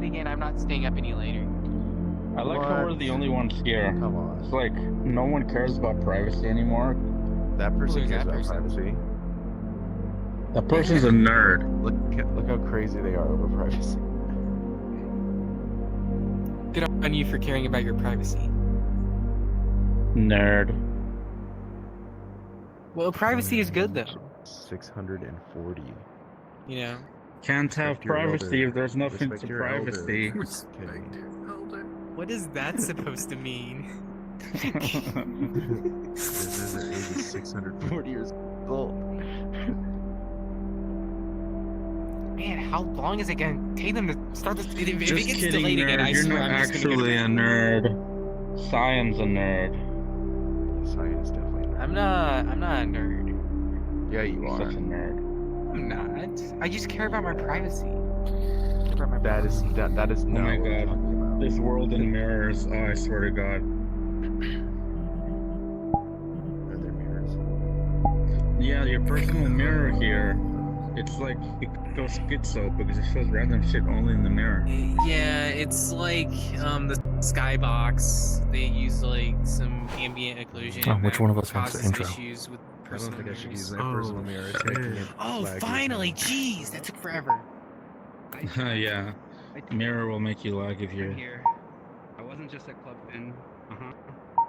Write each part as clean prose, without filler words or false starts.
late again. I'm not staying up any later. I like how we're the only ones here. Come on. It's like no one cares about privacy anymore. That person Who's cares that about person? privacy. That person's a nerd. Look how crazy they are over privacy. Good on you for caring about your privacy. Nerd. Well, privacy is good though. 640. You know. Can't have Respect your privacy elder. if there's nothing Respect to your privacy. elder. What is that supposed to mean? This age is 640 years old. Man, how long is it gonna take them to start this? If it Just gets kidding, delayed again, nerd. I You're swear not I'm just gonna actually get... a nerd. Cyan's a nerd. Science definitely. I'm not a nerd. Yeah, you are. Such a nerd. I'm not. I just care about my privacy. That is Oh not my what we're god. talking about. This world in mirrors. Oh, I swear to god. Are there mirrors? Yeah, your personal mirror here. It's like it goes schizo because it shows random shit only in the mirror. Yeah, it's like the skybox. They use like some ambient occlusion. Oh, which that one of us wants the causes intro? issues with I don't personal think I should use mirrors. my personal mirror. It's making it Oh, laggy. finally! Jeez, that took forever. Yeah. Mirror will make you lag if you're here. I wasn't just a club pin.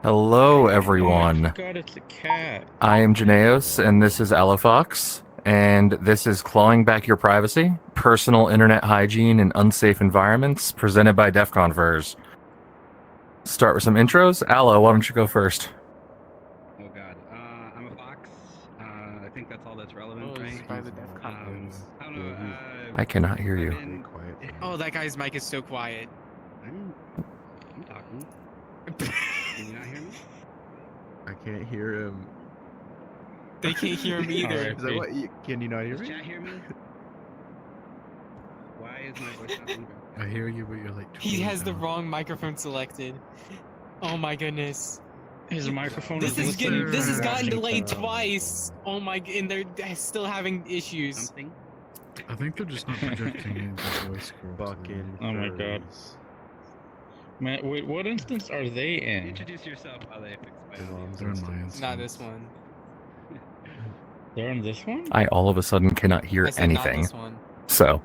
Hello, Oh, I everyone. forgot it's a cat. I am Janaeus, and this is Alofox, and this is Clawing Back Your Privacy, Personal Internet Hygiene in Unsafe Environments, presented by DEFCON. Start with some intros. Alo, why don't you go first? Oh god. I'm a fox. I think that's all that's relevant, Oh, this is right? by the DEFCON. I don't know. I cannot hear I've you. been- Very quiet. Oh, that guy's mic is so quiet. I'm talking. Can you not hear me? I can't hear him. They can't hear him either. Alright. Is that what? Can you not hear Does me? chat hear me? Why is my voice not being I hear you, but you're like. He has the down. wrong microphone selected. Oh my goodness. His microphone This is listening getting. This for has gotten Washington. delayed twice. Oh my. And they're still having issues. something? I think they're just not projecting the voice correctly. Fucking. Oh my god. furries. Man, wait, what instance are they in? Introduce yourself while they fix my Your audio. mom's They're in my instance. Not this one. They're in this one? I all of a sudden cannot hear I said not anything. this one. So,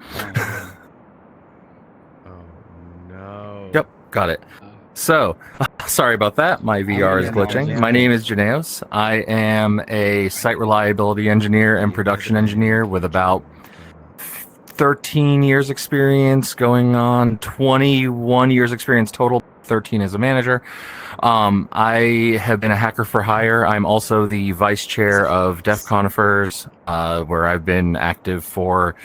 Oh no. yep, got it. So, sorry about that. My VR is glitching. My name is Janaeus. I am a site reliability engineer and production engineer with about 13 years experience, going on 21 years experience total, 13 as a manager. I have been a hacker for hire. I'm also the vice chair of DEFCON, where I've been active for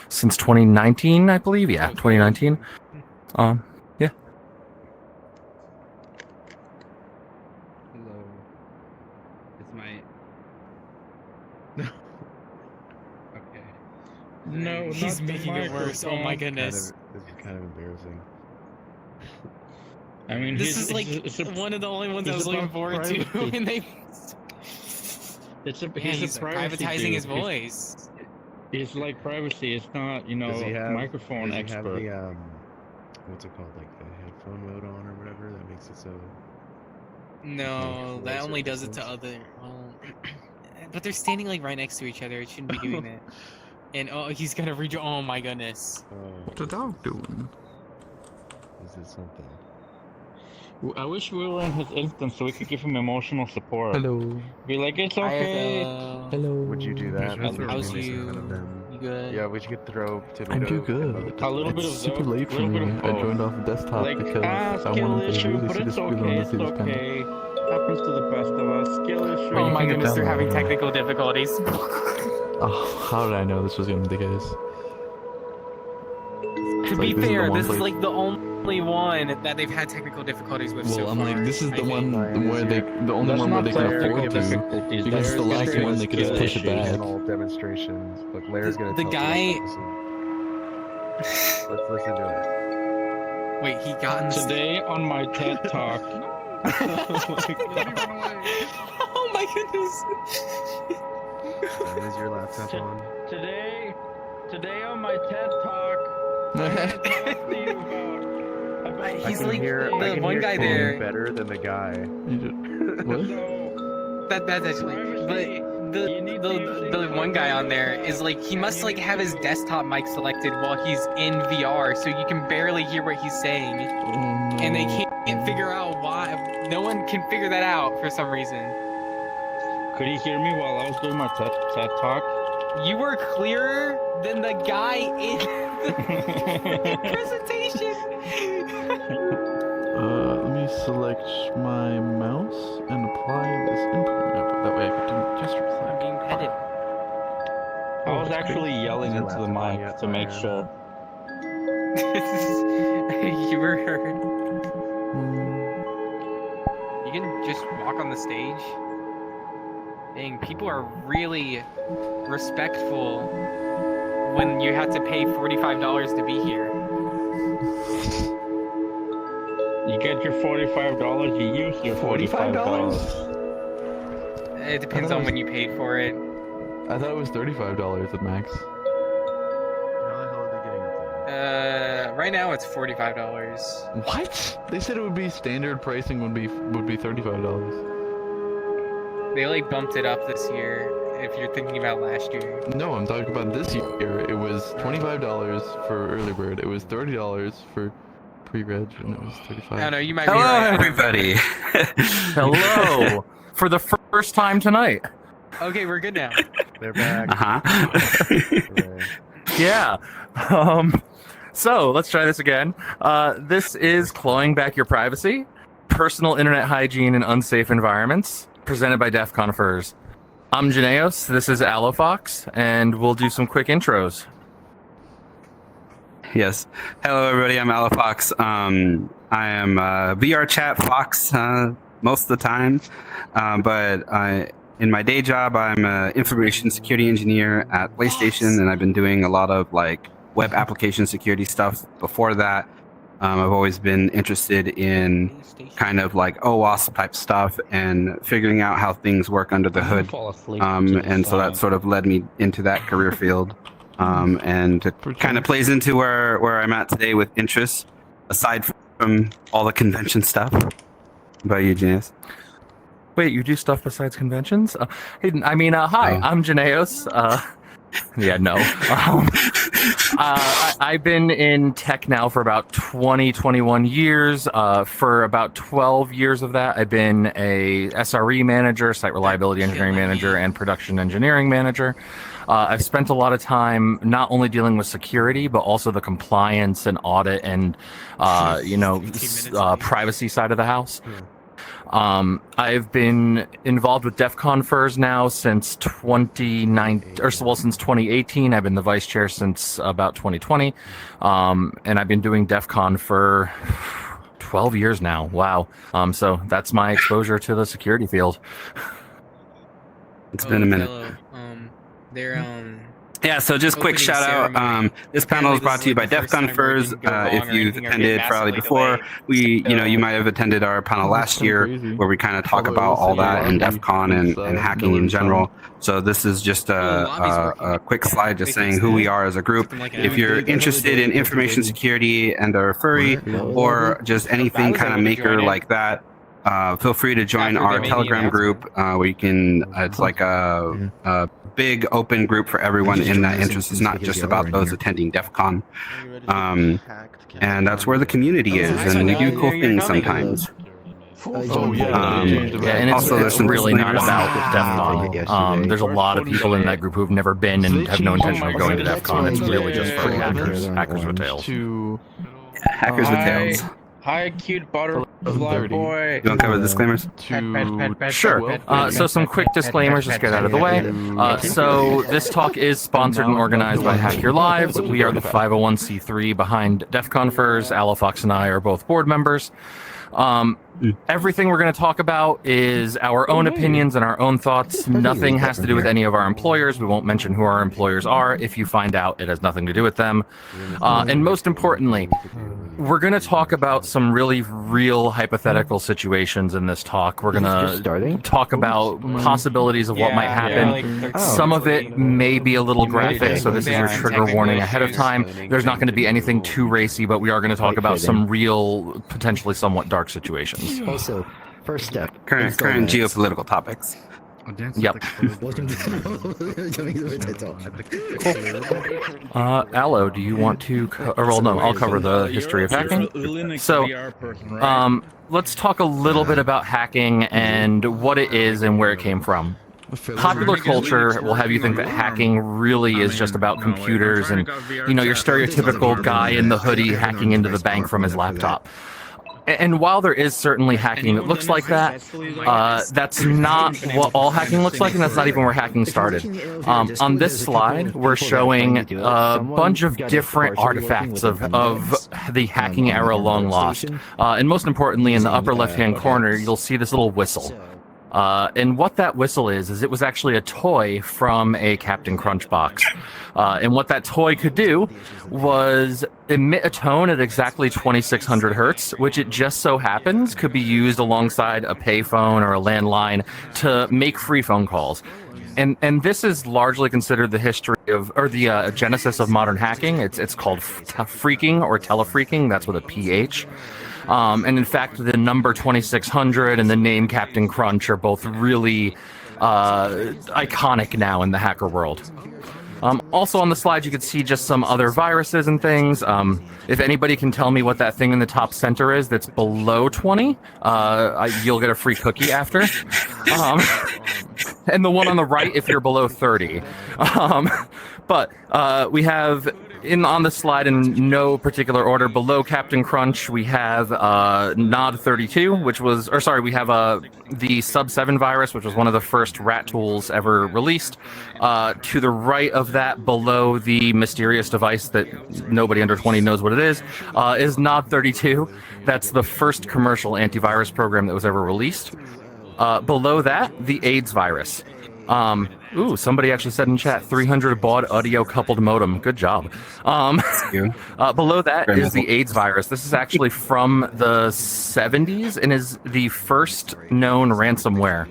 since 2019, I believe. Yeah, 2019. Yeah. Hello. It's my. Okay. No, He's not the making it worse. Oh my microphone. goodness. This is kind of embarrassing. I mean, This he's- is like it's a- one of the only ones I it's was looking about forward to, privacy. and they. It's a, Man, he's he's a privacy privatizing dude. his voice. It's like privacy. It's not, you know, Does he have microphone does he expert. have the what's it called, like the headphone mode on or whatever that makes it so? No, that voice only does it to references? other. Well, but they're standing like right next to each other. It shouldn't be doing that. And oh, he's gonna rejoin. Oh my goodness. What's the dog doing? Is it something? I wish we were in his instance so we could give him emotional support. Hello. Be like, it's Hi, okay. hello. Would you do that? How's How's Maybe you? some of them. You good? Yeah, we could throw tomato. I'm doing good. A little bit of It's super both, late for little me. bit of I both. joined off the desktop Like, because I skill wanted to issue, really but see this it's video okay, and it's see this panel. okay. Happens to the best of us. Skill issue. Oh my can get goodness, they're down having there. technical difficulties. Oh, how did I know this was gonna be the case? To It's be like, this is the fair, one this is place- like the only one that they've had technical difficulties with so Well, I'm far. like, this is I the think. one where they, the only That's one where not they can technical afford to. difficulties. because it's the There's last straight one they could just skill push it issues. back. Panel demonstrations. Look, Larry's gonna The tell guy- Let's listen to it. Wait, he got in the Today on my TED Talk. Oh my goodness. Is your laptop on? Today on my TED Talk, I'm gonna talk to you about He's I can like hear, I the can one hear guy Kane there. better than the guy. What? That's actually, but the one guy on there is like he must like have his desktop mic selected while he's in VR, so you can barely hear what he's saying, and they can't figure out why. No one can figure that out for some reason. Could you hear me while I was doing my TED talk? You were clearer than the guy in the presentation. Let me select my mouse and apply this input map. That way I can do gestures. I'm being petted. I was actually yelling Is your into the laptop on mic yet, to make Ryan? sure. You were heard. You can just walk on the stage. Dang, people are really respectful when you have to pay $45 to be here. You get your $45, you use your $45. It depends on when you paid for it. I thought it was $35 at max. How the hell are they getting up there? Right now it's $45. What? They said it would be standard pricing would be $35. They like bumped it up this year. If you're thinking about last year. No, I'm talking about this year. It was $25 for early bird. It was $30 for pre-reg, and it was $35. I don't know. You might be Hello, right. everybody. Hello, for the first time tonight. Okay, we're good now. They're back. Uh-huh. Hooray. Yeah. So let's try this again. This is clawing back your privacy, personal internet hygiene in unsafe environments, presented by DEF CON FERS. I'm Janaeos. This is Alofox, and we'll do some quick intros. Yes. Hello, everybody. I'm Alofox. I am VR chat Fox most of the time, but in my day job, I'm an information security engineer at PlayStation, and I've been doing a lot of like web application security stuff before that. I've always been interested in kind of like OWASP type stuff and figuring out how things work under the hood. And so that sort of led me into that career field. And it kind of plays into where I'm at today with interests, aside from all the convention stuff. How about you, Janice? Wait, you do stuff besides conventions? Hi, Oh. I'm Janaeos. Yeah, no. I've been in tech now for about 21 years. For about 12 years of that, I've been a SRE manager, site reliability engineering manager, and production engineering manager. I've spent a lot of time not only dealing with security, but also the compliance and audit and, privacy side of the house. I've been involved with DEF CON FERS now since 2018. I've been the vice chair since about 2020. And I've been doing DEF CON for 12 years now. Wow. So that's my exposure to the security field. It's been a minute. Yeah, so just quick Opening shout out. ceremony. This panel is Apparently brought this to you is by like the DEF first CON time where we FERS. can go wrong If or you've anything or get attended probably massively before, delayed. you might have attended our panel last year crazy. where we kind of talk Although about all it's that in lucky DEF CON and it's, hacking in no general. So this is just a quick slide just saying who we are as a group. If you're interested in information security and are furry or just anything kind of maker like that, feel free to join our Telegram group where you can, it's like a big open group for everyone in that interest. It's not just about those attending DEF CON. And that's where the community is, and we do cool things sometimes. Oh yeah. And it's, Also, there's some really not disclaimers. about DEF CON. There's a lot of people in that group who've never been and have no intention of going to DEF CON. It's really just for hackers with tails. Hackers with tails. Hi, cute butterfly boy. You want to cover the disclaimers? Sure. So some quick disclaimers, just get out of the way. So this talk is sponsored and organized by Hack Your Lives. We are the 501c3 behind DEF CON FERS. Alofox and I are both board members. Everything we're going to talk about is our own opinions and our own thoughts. Nothing has to do with any of our employers. We won't mention who our employers are. If you find out, it has nothing to do with them. And most importantly, we're going to talk about some really real hypothetical situations in this talk. We're going to talk about possibilities of what might happen. Some of it may be a little graphic, so this is your trigger warning ahead of time. There's not going to be anything too racy, but we are going to talk about some real, potentially somewhat dark situations. Also, first step. Current geopolitical topics. Yep. Allo, do you want to? I'll cover the history of hacking. So, let's talk a little bit about hacking and what it is and where it came from. Popular culture will have you think that hacking really is just about computers and, your stereotypical guy in the hoodie hacking into the bank from his laptop. And while there is certainly hacking that looks like that, that's not what all hacking looks like, and that's not even where hacking started. On this slide, we're showing a bunch of different artifacts of the hacking era long lost. And most importantly, in the upper left-hand corner, you'll see this little whistle. And what that whistle is it was actually a toy from a Captain Crunch box. And what that toy could do was emit a tone at exactly 2600 hertz, which it just so happens could be used alongside a payphone or a landline to make free phone calls. And this is largely considered the history of, or the genesis of modern hacking. It's called phreaking or telefreaking. That's with a PH. And in fact, the number 2600 and the name Captain Crunch are both really iconic now in the hacker world. Also on the slide, you can see just some other viruses and things. If anybody can tell me what that thing in the top center is that's below 20, you'll get a free cookie after. And the one on the right if you're below 30. But we have... on the slide in no particular order, below Captain Crunch, we have Nod32, we have the Sub-7 virus, which was one of the first rat tools ever released. To the right of that, below the mysterious device that nobody under 20 knows what it is Nod32. That's the first commercial antivirus program that was ever released. Below that, the AIDS virus. Somebody actually said in chat, 300 baud audio coupled modem. Good job. Below that is the AIDS virus. This is actually from the 70s and is the first known ransomware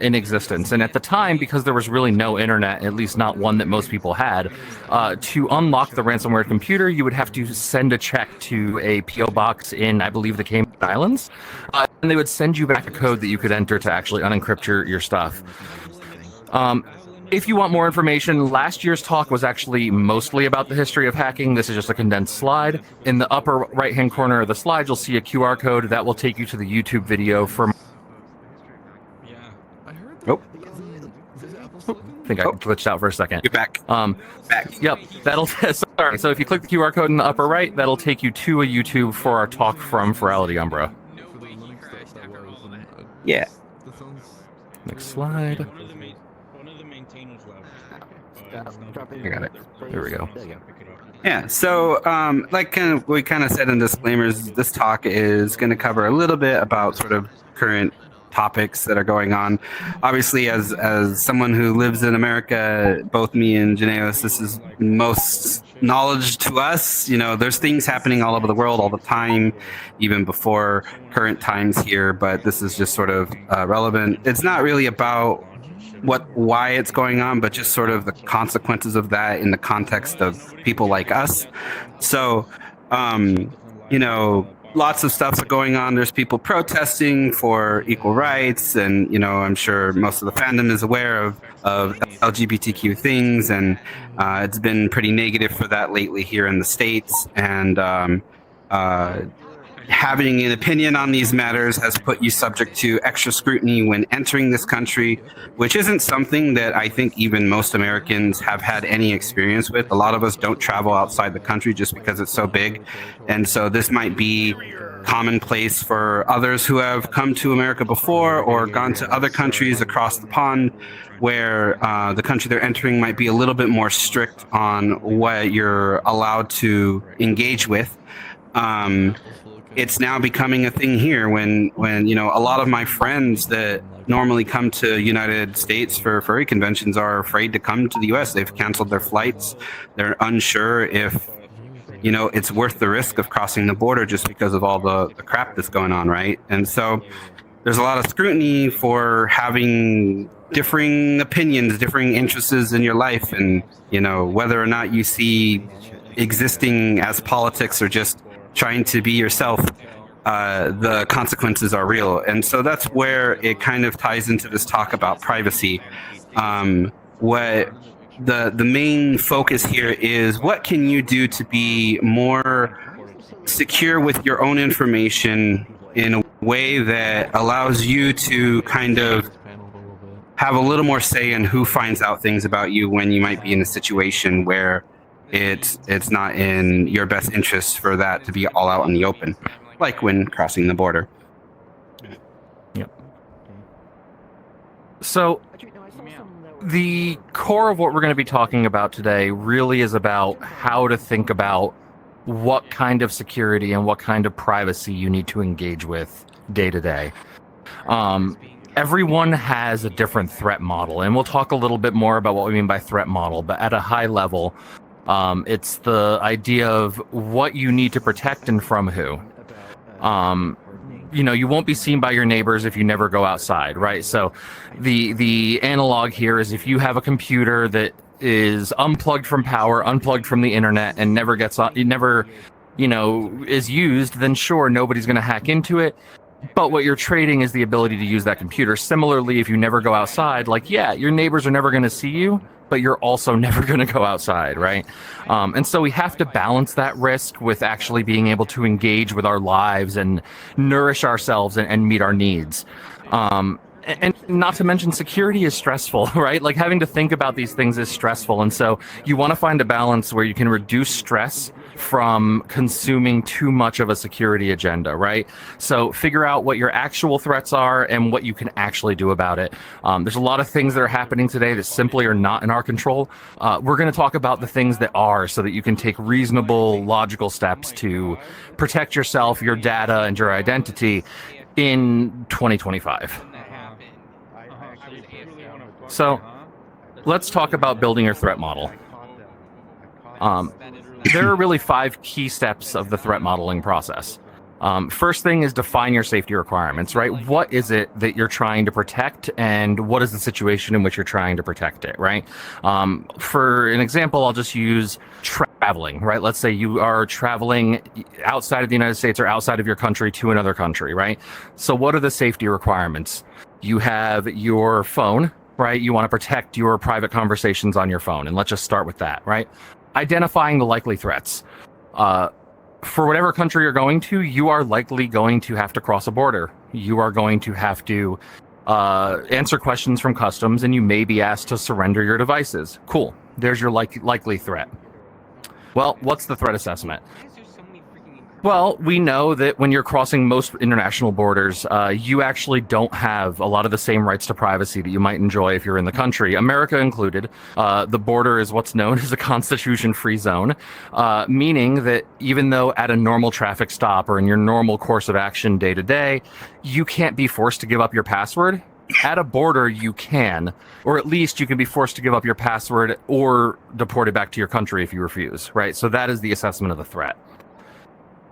in existence. And at the time, because there was really no internet, at least not one that most people had, to unlock the ransomware computer, you would have to send a check to a PO box in, I believe, the Cayman Islands. And they would send you back a code that you could enter to actually unencrypt your stuff. If you want more information, last year's talk was actually mostly about the history of hacking. This is just a condensed slide. In the upper right-hand corner of the slide, you'll see a QR code that will take you to the YouTube video for... I think I glitched out for a second. You're back. Back. Yep. Sorry. So if you click the QR code in the upper right, that'll take you to a YouTube for our talk from Ferality Umbra. Yeah. Next slide. I got it. There we go. Yeah, so we kind of said in disclaimers, this talk is going to cover a little bit about sort of current topics that are going on. Obviously, as someone who lives in America, both me and Janaeus, this is most knowledge to us. There's things happening all over the world all the time, even before current times here, but this is just sort of relevant. It's not really about why it's going on, but just sort of the consequences of that in the context of people like us. So, lots of stuff's going on. There's people protesting for equal rights, and I'm sure most of the fandom is aware of LGBTQ things, and it's been pretty negative for that lately here in the States. And having an opinion on these matters has put you subject to extra scrutiny when entering this country, which isn't something that I think even most Americans have had any experience with. A lot of us don't travel outside the country just because it's so big. And so this might be commonplace for others who have come to America before or gone to other countries across the pond, where the country they're entering might be a little bit more strict on what you're allowed to engage with. It's now becoming a thing here when a lot of my friends that normally come to United States for furry conventions are afraid to come to the US. They've canceled their flights. They're unsure if it's worth the risk of crossing the border just because of all the crap that's going on, right? And so there's a lot of scrutiny for having differing opinions, differing interests in your life, and whether or not you see existing as politics or just trying to be yourself, the consequences are real. And so that's where it kind of ties into this talk about privacy. What the main focus here is, what can you do to be more secure with your own information in a way that allows you to kind of have a little more say in who finds out things about you when you might be in a situation where it's not in your best interest for that to be all out in the open, like when crossing the border. Yep. So the core of what we're going to be talking about today really is about how to think about what kind of security and what kind of privacy you need to engage with day to day. Everyone has a different threat model, and we'll talk a little bit more about what we mean by threat model, but at a high level, it's the idea of what you need to protect and from who. You won't be seen by your neighbors if you never go outside, right? So the analog here is if you have a computer that is unplugged from power, unplugged from the internet, and never gets on, is used, then sure, nobody's going to hack into it. But what you're trading is the ability to use that computer. Similarly, if you never go outside, your neighbors are never going to see you, but you're also never going to go outside, right? And so we have to balance that risk with actually being able to engage with our lives and nourish ourselves and meet our needs. And not to mention, security is stressful, right? Like, having to think about these things is stressful. And so you want to find a balance where you can reduce stress from consuming too much of a security agenda, right? So figure out what your actual threats are and what you can actually do about it. There's a lot of things that are happening today that simply are not in our control. We're going to talk about the things that are, so that you can take reasonable, logical steps to protect yourself, your data, and your identity in 2025. So let's talk about building your threat model. There are really 5 key steps of the threat modeling process. First thing is define your safety requirements, right? What is it that you're trying to protect, and what is the situation in which you're trying to protect it, right? For an example, I'll just use traveling, right? Let's say you are traveling outside of the United States or outside of your country to another country, right? So what are the safety requirements? You have your phone, right? You want to protect your private conversations on your phone, and let's just start with that, right? Identifying the likely threats. For whatever country you're going to, you are likely going to have to cross a border. You are going to have to answer questions from customs, and you may be asked to surrender your devices. Cool. There's your likely threat. Well, what's the threat assessment? Well, we know that when you're crossing most international borders, you actually don't have a lot of the same rights to privacy that you might enjoy if you're in the country, America included. The border is what's known as a constitution-free zone, meaning that even though at a normal traffic stop or in your normal course of action day to day, you can't be forced to give up your password. At a border, you can, or at least you can be forced to give up your password or deported back to your country if you refuse, right? So that is the assessment of the threat.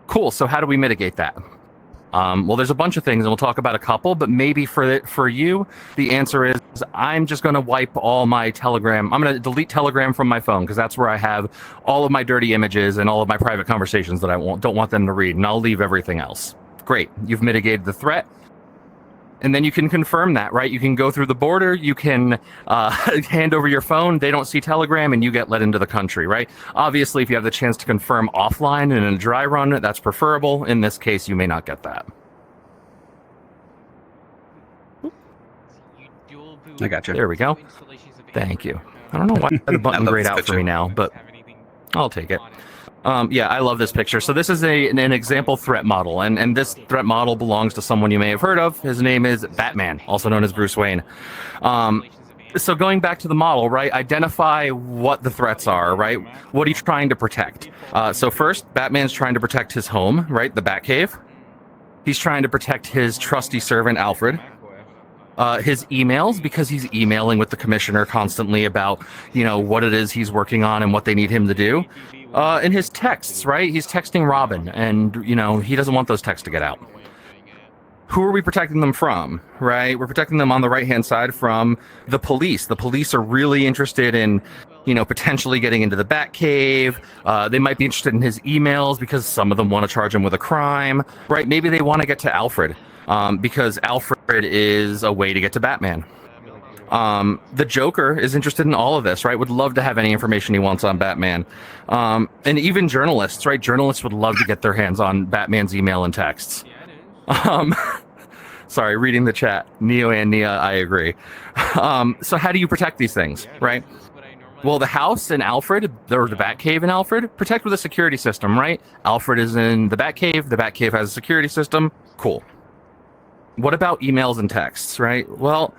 Cool. So how do we mitigate that? Well, there's a bunch of things, and we'll talk about a couple, but maybe for you, the answer is I'm just going to wipe all my Telegram. I'm going to delete Telegram from my phone because that's where I have all of my dirty images and all of my private conversations that I don't want them to read, and I'll leave everything else. Great. You've mitigated the threat. And then you can confirm that, right? You can go through the border, you can hand over your phone, they don't see Telegram, and you get let into the country, right? Obviously, if you have the chance to confirm offline and in a dry run, that's preferable. In this case, you may not get that. I got you. There we go. Thank you. I don't know why the button grayed out for me now, but I'll take it. Yeah, I love this picture. So this is an example threat model, and this threat model belongs to someone you may have heard of. His name is Batman, also known as Bruce Wayne. So going back to the model, right, identify what the threats are, right? What are you trying to protect? So first, Batman's trying to protect his home, right, the Batcave. He's trying to protect his trusty servant, Alfred. his emails, because he's emailing with the commissioner constantly about, what it is he's working on and what they need him to do. And his texts, right? He's texting Robin, and, he doesn't want those texts to get out. Who are we protecting them from, right? We're protecting them on the right-hand side from the police. The police are really interested in, potentially getting into the Batcave. They might be interested in his emails because some of them want to charge him with a crime, right? Maybe they want to get to Alfred because Alfred is a way to get to Batman. The Joker is interested in all of this, right? Would love to have any information he wants on Batman. And even journalists, right? Journalists would love to get their hands on Batman's email and texts. Sorry, reading the chat. Neo and Nia, I agree. So how do you protect these things, right? Well, the house in Alfred, or the Batcave in Alfred, protect with a security system, right? Alfred is in the Batcave has a security system. Cool. What about emails and texts, right? Well,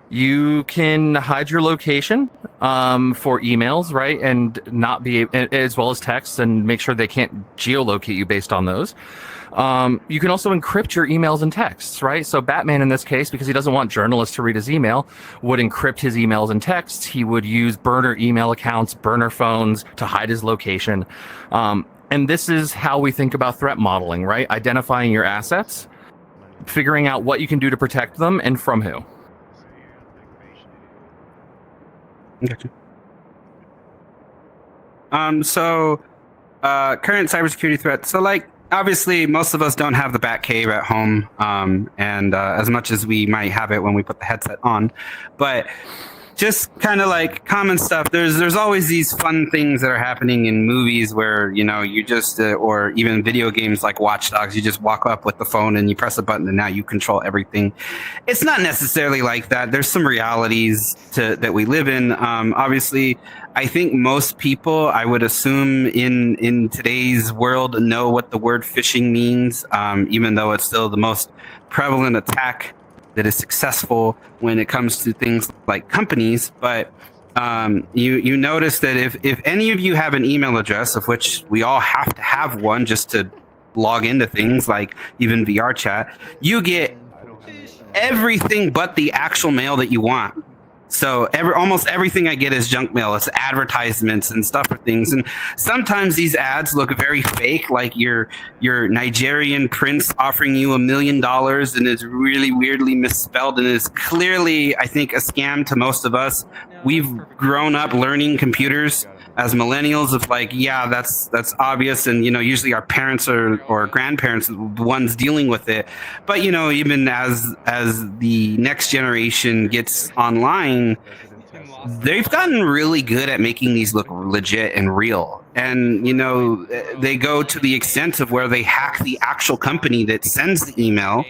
you can hide your location for emails, right? And not be, as well as texts, and make sure they can't geolocate you based on those. You can also encrypt your emails and texts, right? So Batman, in this case, because he doesn't want journalists to read his email, would encrypt his emails and texts. He would use burner email accounts, burner phones to hide his location. And this is how we think about threat modeling, right? Identifying your assets, figuring out what you can do to protect them, and from who. Gotcha. Current cybersecurity threats. So, obviously, most of us don't have the Batcave at home, and as much as we might have it when we put the headset on, but just kind of common stuff. There's always these fun things that are happening in movies where you just or even video games like Watch Dogs. You just walk up with the phone and you press a button and now you control everything. It's not necessarily like that. There's some realities that we live in. Obviously, I think most people, I would assume, in today's world know what the word phishing means, even though it's still the most prevalent attack that is successful when it comes to things like companies. But you notice that if any of you have an email address, of which we all have to have one just to log into things like even VR chat, you get everything but the actual mail that you want. So almost everything I get is junk mail. It's advertisements and stuff for things. And sometimes these ads look very fake, like your Nigerian prince offering you $1 million, and is really weirdly misspelled and is clearly, I think, a scam to most of us. We've grown up learning computers as millennials of that's obvious, and usually our parents or grandparents are the ones dealing with it. But even as the next generation gets online, they've gotten really good at making these look legit and real. And they go to the extent of where they hack the actual company that sends the email.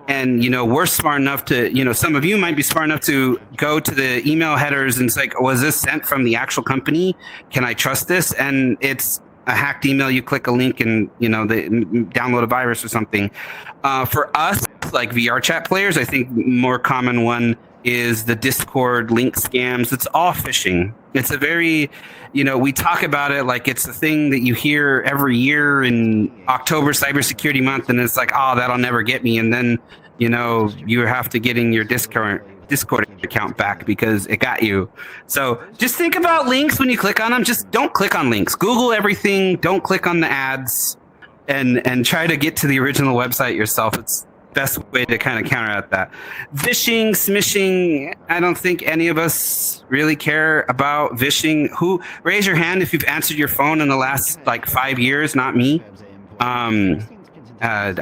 And, we're smart enough to, some of you might be smart enough to go to the email headers and say, was this sent from the actual company? Can I trust this? And it's a hacked email. You click a link and, they download a virus or something. For us, like VR chat players, I think more common one is the Discord link scams. It's all phishing. It's a very, we talk about it like it's the thing that you hear every year in October Cybersecurity Month, and it's like, oh, that'll never get me. And then, you have to get in your Discord account back because it got you. So just think about links when you click on them. Just don't click on links. Google everything. Don't click on the ads, and try to get to the original website yourself. It's best way to kind of counteract that. Vishing, smishing, I don't think any of us really care about vishing. Raise your hand if you've answered your phone in the last 5 years, not me. I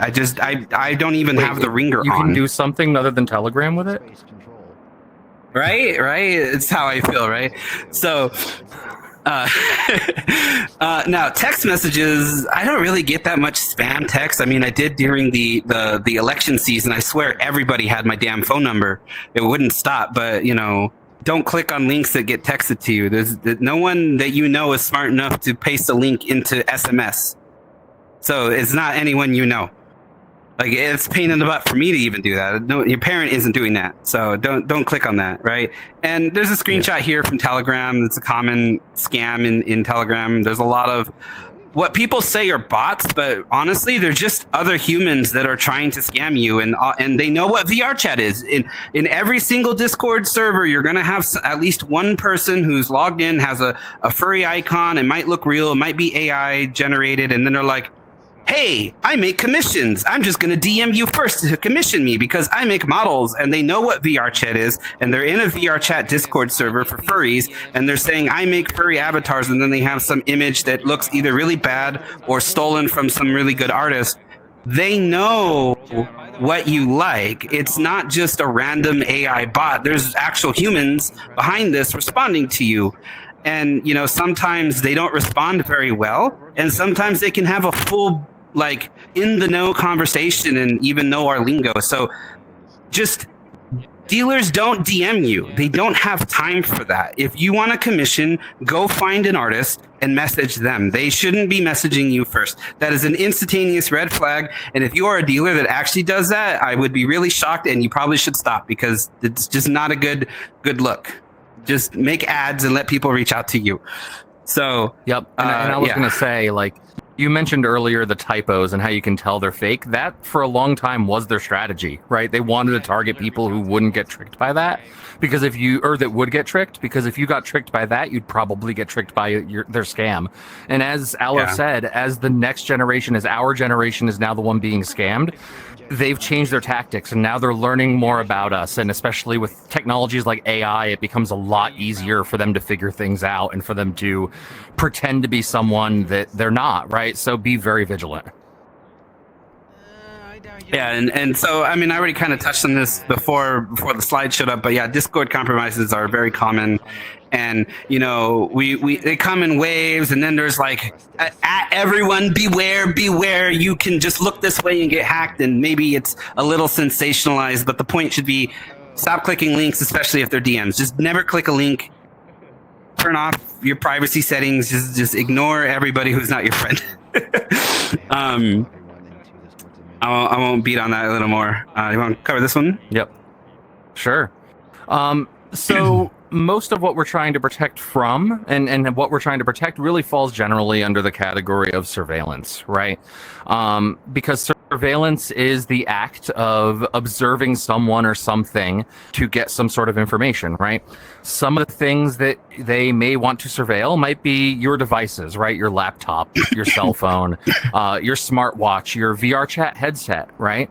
don't even have the ringer on. You can do something other than Telegram with it? Right? It's how I feel, right? So now text messages, I don't really get that much spam text. I mean, I did during the election season. I swear everybody had my damn phone number. It wouldn't stop, but don't click on links that get texted to you. There's no one that is smart enough to paste a link into SMS. So it's not anyone it's a pain in the butt for me to even do that. No, your parent isn't doing that. So don't click on that, right? And there's a screenshot here from Telegram. It's a common scam in Telegram. There's a lot of what people say are bots, but honestly, they're just other humans that are trying to scam you, and they know what VR chat is. In every single Discord server, you're gonna have at least one person who's logged in, has a furry icon. It might look real, it might be AI generated, and then they're like, hey, I make commissions. I'm just going to DM you first to commission me because I make models, and they know what VR chat is. And they're in a VR chat Discord server for furries. And they're saying, I make furry avatars. And then they have some image that looks either really bad or stolen from some really good artist. They know what you like. It's not just a random AI bot. There's actual humans behind this responding to you. And, you know, sometimes they don't respond very well. And sometimes they can have a full, like, in the know conversation and even know our lingo. So just dealers don't DM you. They don't have time for that. If you want a commission, go find an artist and message them. They shouldn't be messaging you first. That is an instantaneous red flag. And if you are a dealer that actually does that, I would be really shocked, and you probably should stop because it's just not a good look. Just make ads and let people reach out to you. So, yep. And I was going to say, like, you mentioned earlier the typos and how you can tell they're fake. That, for a long time, was their strategy, right? They wanted to target people who wouldn't get tricked by that, because that would get tricked, because if you got tricked by that, you'd probably get tricked by their scam. And as Aloe said, as the next generation, as our generation is now the one being scammed, they've changed their tactics, and now they're learning more about us. And especially with technologies like AI, it becomes a lot easier for them to figure things out and for them to pretend to be someone that they're not, right? So be very vigilant. Yeah, and so, I mean, I already kind of touched on this before the slide showed up, but yeah, Discord compromises are very common. And, you know, they come in waves, and then there's like, at everyone, beware, you can just look this way and get hacked, and maybe it's a little sensationalized, but the point should be stop clicking links, especially if they're DMs. Just never click a link. Turn off your privacy settings. Just ignore everybody who's not your friend. I won't beat on that a little more. You want to cover this one? Yep. Sure. So most of what we're trying to protect from and what we're trying to protect really falls generally under the category of surveillance, right? Because surveillance is the act of observing someone or something to get some sort of information, right? Some of the things that they may want to surveil might be your devices, right? Your laptop, your cell phone, your smartwatch, your VR chat headset, right?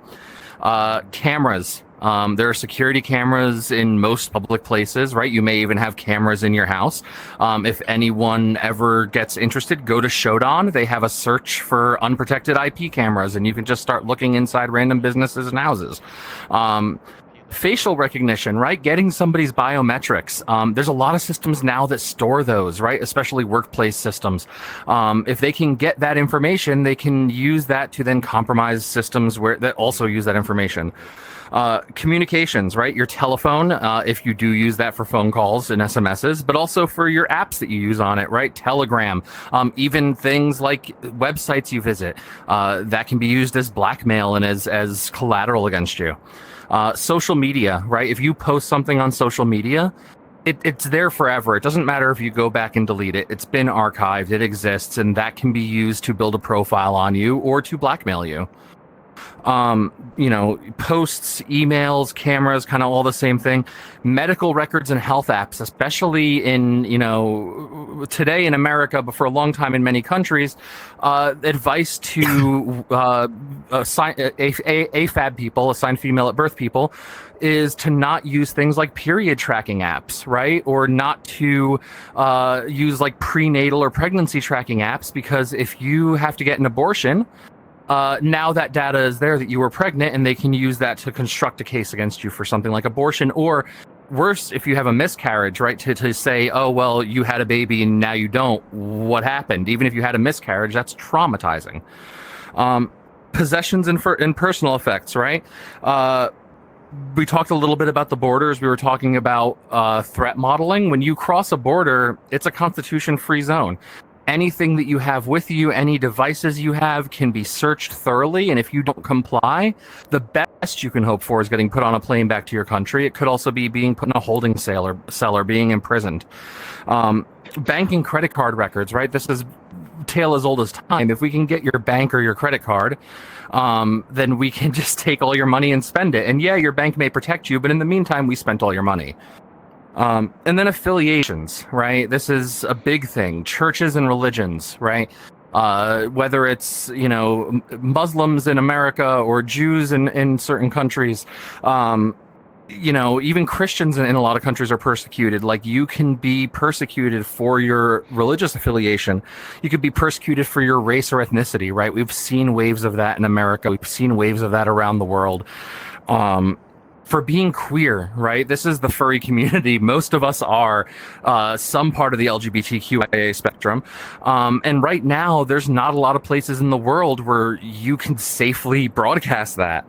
Cameras. There are security cameras in most public places, right? You may even have cameras in your house. If anyone ever gets interested, go to Shodan. They have a search for unprotected IP cameras, and you can just start looking inside random businesses and houses. Facial recognition, right? Getting somebody's biometrics. There's a lot of systems now that store those, right? Especially workplace systems. If they can get that information, they can use that to then compromise systems that also use that information. Communications, right? Your telephone, if you do use that for phone calls and SMSs, but also for your apps that you use on it, right? Telegram, even things like websites you visit, that can be used as blackmail and as collateral against you. Social media, right? If you post something on social media, it's there forever. It doesn't matter if you go back and delete it. It's been archived. It exists, and that can be used to build a profile on you or to blackmail you. You know, posts, emails, cameras, kind of all the same thing. Medical records and health apps, especially in, you know, today in America, but for a long time in many countries, advice to AFAB people, assigned female at birth people, is to not use things like period tracking apps, right? Or not to use like prenatal or pregnancy tracking apps, because if you have to get an abortion, now that data is there that you were pregnant, and they can use that to construct a case against you for something like abortion, or worse, if you have a miscarriage, right? To say, oh, well, you had a baby and now you don't. What happened? Even if you had a miscarriage, that's traumatizing. Possessions and personal effects, right? We talked a little bit about the borders. We were talking about threat modeling. When you cross a border, it's a constitution-free zone. Anything that you have with you, any devices you have, can be searched thoroughly, and if you don't comply, the best you can hope for is getting put on a plane back to your country. It could also be being put in a holding cell or being imprisoned. Bank and credit card records, right? This is tale as old as time. If we can get your bank or your credit card, then we can just take all your money and spend it. And yeah, your bank may protect you, but in the meantime, we spent all your money. And then affiliations, right? This is a big thing. Churches and religions, right? Whether it's, Muslims in America or Jews in certain countries, even Christians in a lot of countries are persecuted. Like, you can be persecuted for your religious affiliation. You could be persecuted for your race or ethnicity, right? We've seen waves of that in America. We've seen waves of that around the world. For being queer, right? This is the furry community. Most of us are some part of the LGBTQIA spectrum. And right now, there's not a lot of places in the world where you can safely broadcast that.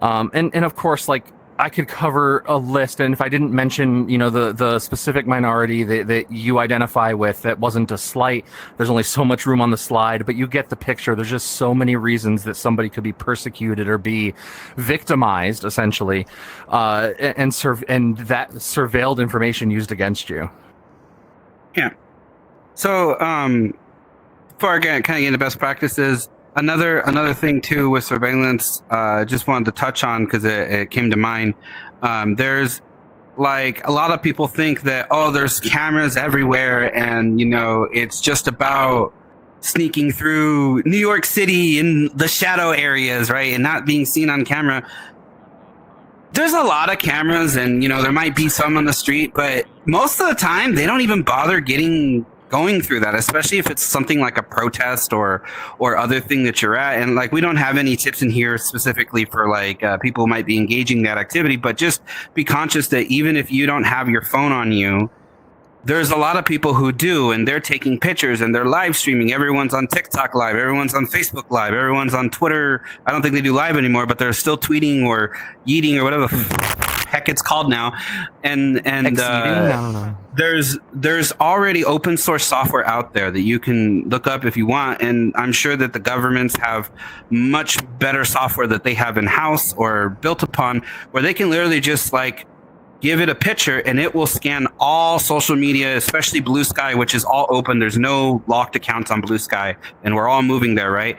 And of course, like, I could cover a list, and if I didn't mention, the specific minority that you identify with, that wasn't a slight. There's only so much room on the slide, but you get the picture. There's just so many reasons that somebody could be persecuted or be victimized, essentially, and that surveilled information used against you. Yeah. So, before I kind of get into best practices, another thing too with surveillance, just wanted to touch on because it came to mind. There's, like, a lot of people think that, there's cameras everywhere, and it's just about sneaking through New York City in the shadow areas, right, and not being seen on camera. There's a lot of cameras, and there might be some on the street, but most of the time they don't even bother going through that, especially if it's something like a protest or other thing that you're at. And, like, we don't have any tips in here specifically for, like, people who might be engaging in that activity, but just be conscious that even if you don't have your phone on you, there's a lot of people who do, and they're taking pictures and they're live streaming. Everyone's on TikTok live, everyone's on Facebook live, everyone's on Twitter. I don't think they do live anymore, but they're still tweeting or yeeting or whatever the heck it's called now. And there's already open source software out there that you can look up if you want, and I'm sure that the governments have much better software that they have in house or built upon, where they can literally just, like, give it a picture and it will scan all social media, especially Blue Sky, which is all open. There's no locked accounts on Blue Sky, and we're all moving there, right?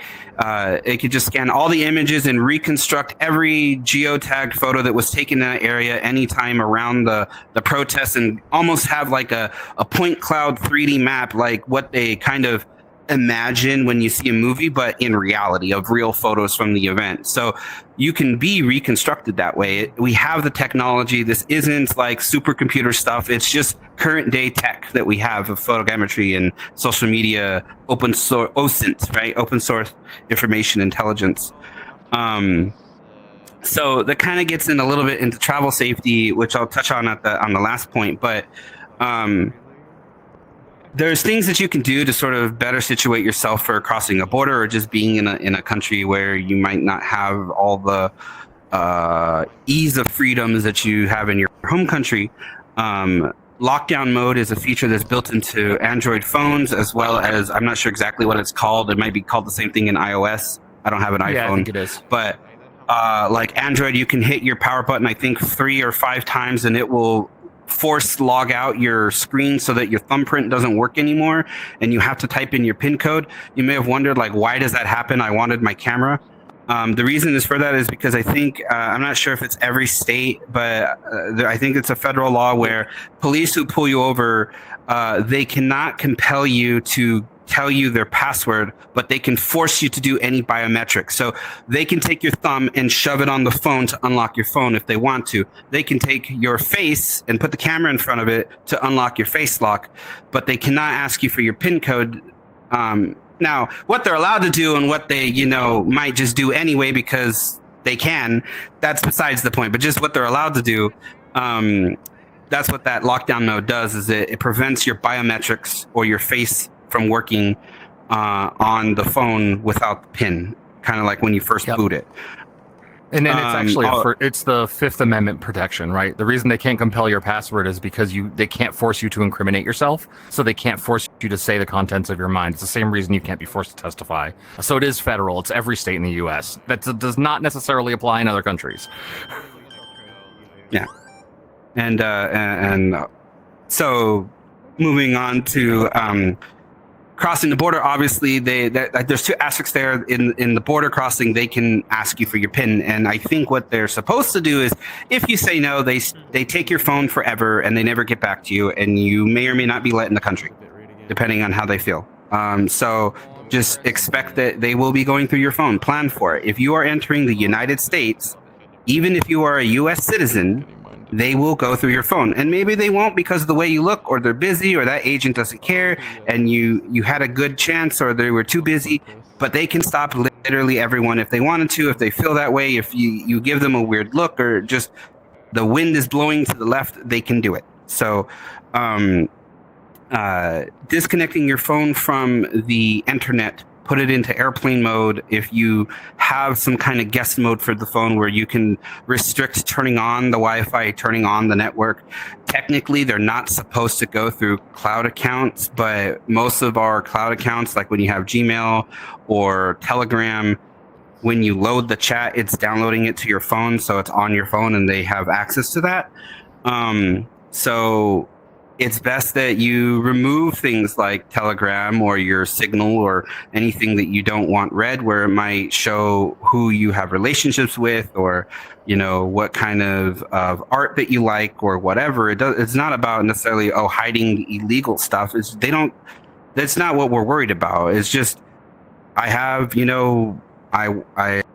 It could just scan all the images and reconstruct every geotagged photo that was taken in that area anytime around the protests, and almost have like a point cloud 3D map, like what they kind of imagine when you see a movie, but in reality, of real photos from the event. So you can be reconstructed that way. We have the technology. This isn't like supercomputer stuff. It's just current day tech that we have of photogrammetry and social media, open source, OSINT, right? Open source information intelligence. So that kind of gets in a little bit into travel safety, which I'll touch on on the last point. But there's things that you can do to sort of better situate yourself for crossing a border, or just being in a country where you might not have all the ease of freedoms that you have in your home country. Lockdown mode is a feature that's built into Android phones, as well as, I'm not sure exactly what it's called. It might be called the same thing in iOS. I don't have an iPhone. Yeah, I think it is. But like Android, you can hit your power button, I think 3 or 5 times, and it will force log out your screen so that your thumbprint doesn't work anymore, and you have to type in your PIN code. You may have wondered, like, why does that happen? I wanted my camera. The reason is for that is because I think, I'm not sure if it's every state, but I think it's a federal law where police who pull you over, they cannot compel you to tell you their password, but they can force you to do any biometrics. So they can take your thumb and shove it on the phone to unlock your phone if they want to. They can take your face and put the camera in front of it to unlock your face lock, but they cannot ask you for your PIN code. Now, what they're allowed to do and what they, might just do anyway because they can, that's besides the point. But just what they're allowed to do, that's what that lockdown mode does, is it prevents your biometrics or your face from working on the phone without the PIN, kind of like when you first boot it. And then it's actually it's the Fifth Amendment protection, right? The reason they can't compel your password is because they can't force you to incriminate yourself, so they can't force you to say the contents of your mind. It's the same reason you can't be forced to testify. So it is federal. It's every state in the U.S. That does not necessarily apply in other countries. Yeah, and so moving on to crossing the border, obviously, there's two aspects there. In the border crossing, they can ask you for your PIN, and I think what they're supposed to do is, if you say no, they take your phone forever and they never get back to you, and you may or may not be let in the country, depending on how they feel. So just expect that they will be going through your phone. Plan for it. If you are entering the United States, even if you are a U.S. citizen, they will go through your phone, and maybe they won't because of the way you look, or they're busy, or that agent doesn't care, and you had a good chance, or they were too busy. But they can stop literally everyone if they wanted to, if they feel that way. If you give them a weird look, or just the wind is blowing to the left, they can do it. So disconnecting your phone from the internet, put it into airplane mode. If you have some kind of guest mode for the phone where you can restrict turning on the Wi-Fi, turning on the network, technically they're not supposed to go through cloud accounts, but most of our cloud accounts, like when you have Gmail or Telegram, when you load the chat, it's downloading it to your phone, so it's on your phone and they have access to that. So it's best that you remove things like Telegram or your Signal or anything that you don't want read, where it might show who you have relationships with, or what kind of art that you like, or whatever. It's not about necessarily hiding illegal stuff. That's not what we're worried about. It's just, I have I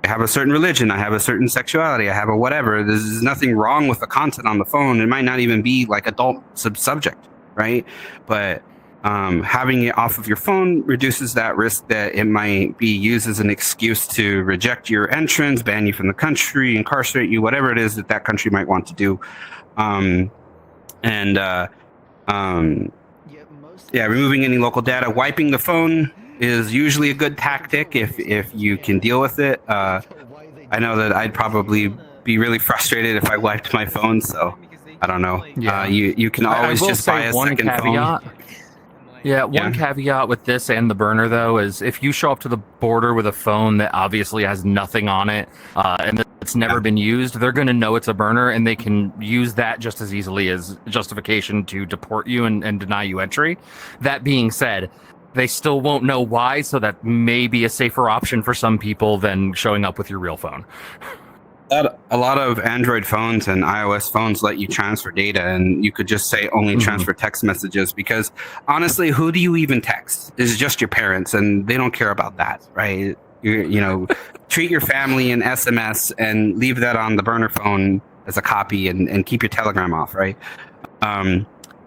have a certain religion, I have a certain sexuality, I have a whatever. There's nothing wrong with the content on the phone. It might not even be like adult subject, right? But having it off of your phone reduces that risk that it might be used as an excuse to reject your entrance, ban you from the country, incarcerate you, whatever it is that country might want to do. Removing any local data, wiping the phone is usually a good tactic if you can deal with it. I know that I'd probably be really frustrated if I wiped my phone, so I don't know. Yeah. You can always just buy a second phone. Yeah, one caveat with this and the burner, though, is if you show up to the border with a phone that obviously has nothing on it and it's never been used, they're going to know it's a burner, and they can use that just as easily as justification to deport you and deny you entry. That being said, they still won't know why, so that may be a safer option for some people than showing up with your real phone. A lot of Android phones and iOS phones let you transfer data, and you could just say only transfer text messages, because honestly, who do you even text? It's just your parents, and they don't care about that, right? Treat your family in SMS and leave that on the burner phone as a copy, and keep your Telegram off, right?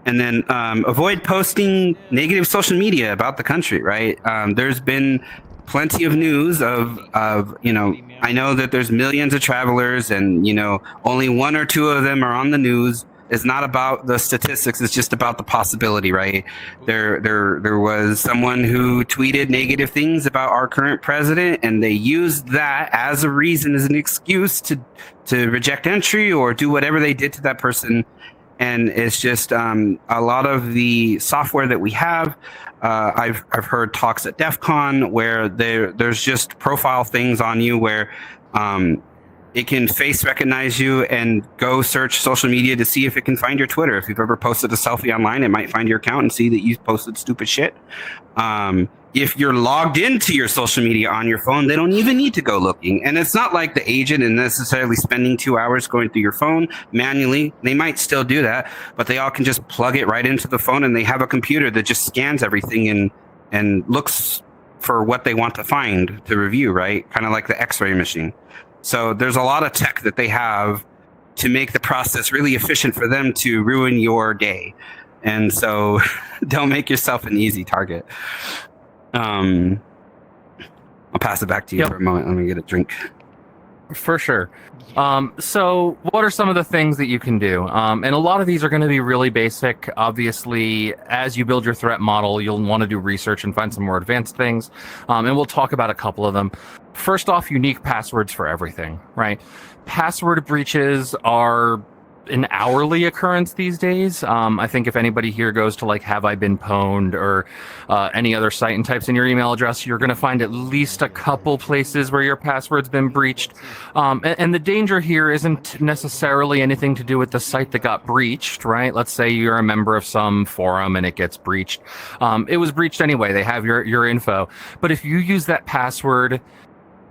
And then avoid posting negative social media about the country, right? There's been plenty of news of I know that there's millions of travelers, and only one or two of them are on the news. It's not about the statistics, it's just about the possibility, right? There was someone who tweeted negative things about our current president, and they used that as a reason, as an excuse to reject entry or do whatever they did to that person. And it's just a lot of the software that we have. I've heard talks at DEF CON where there's just profile things on you where it can face recognize you and go search social media to see if it can find your Twitter. If you've ever posted a selfie online, it might find your account and see that you've posted stupid shit. If you're logged into your social media on your phone, they don't even need to go looking. And it's not like the agent is necessarily spending 2 hours going through your phone manually. They might still do that, but they all can just plug it right into the phone, and they have a computer that just scans everything and looks for what they want to find to review, right? Kind of like the X-ray machine. So there's a lot of tech that they have to make the process really efficient for them to ruin your day. And so don't make yourself an easy target. I'll pass it back to you for a moment. Let me get a drink. For sure. So what are some of the things that you can do? And a lot of these are going to be really basic. Obviously, as you build your threat model, you'll want to do research and find some more advanced things. And we'll talk about a couple of them. First off, unique passwords for everything, right? Password breaches are an hourly occurrence these days. I think if anybody here goes to like Have I Been Pwned or any other site and types in your email address, you're going to find at least a couple places where your password's been breached. And the danger here isn't necessarily anything to do with the site that got breached, right? Let's say you're a member of some forum and it gets breached. It was breached anyway. They have your info. But if you use that password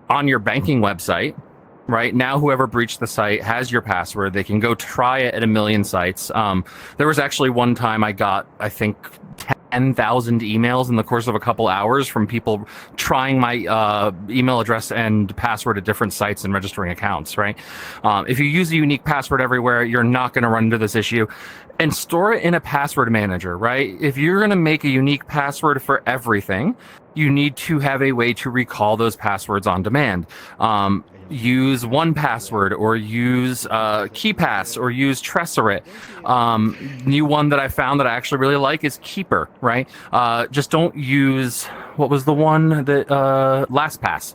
on your banking website, right now, whoever breached the site has your password. They can go try it at a million sites. There was actually one time I got, I think, 10,000 emails in the course of a couple hours from people trying my email address and password at different sites and registering accounts, right? If you use a unique password everywhere, you're not going to run into this issue. And store it in a password manager, right? If you're going to make a unique password for everything, you need to have a way to recall those passwords on demand. Use 1Password or use KeePass or use Trecerit. New one that I found that I actually really like is Keeper, right? Just don't use, what was the one that, LastPass.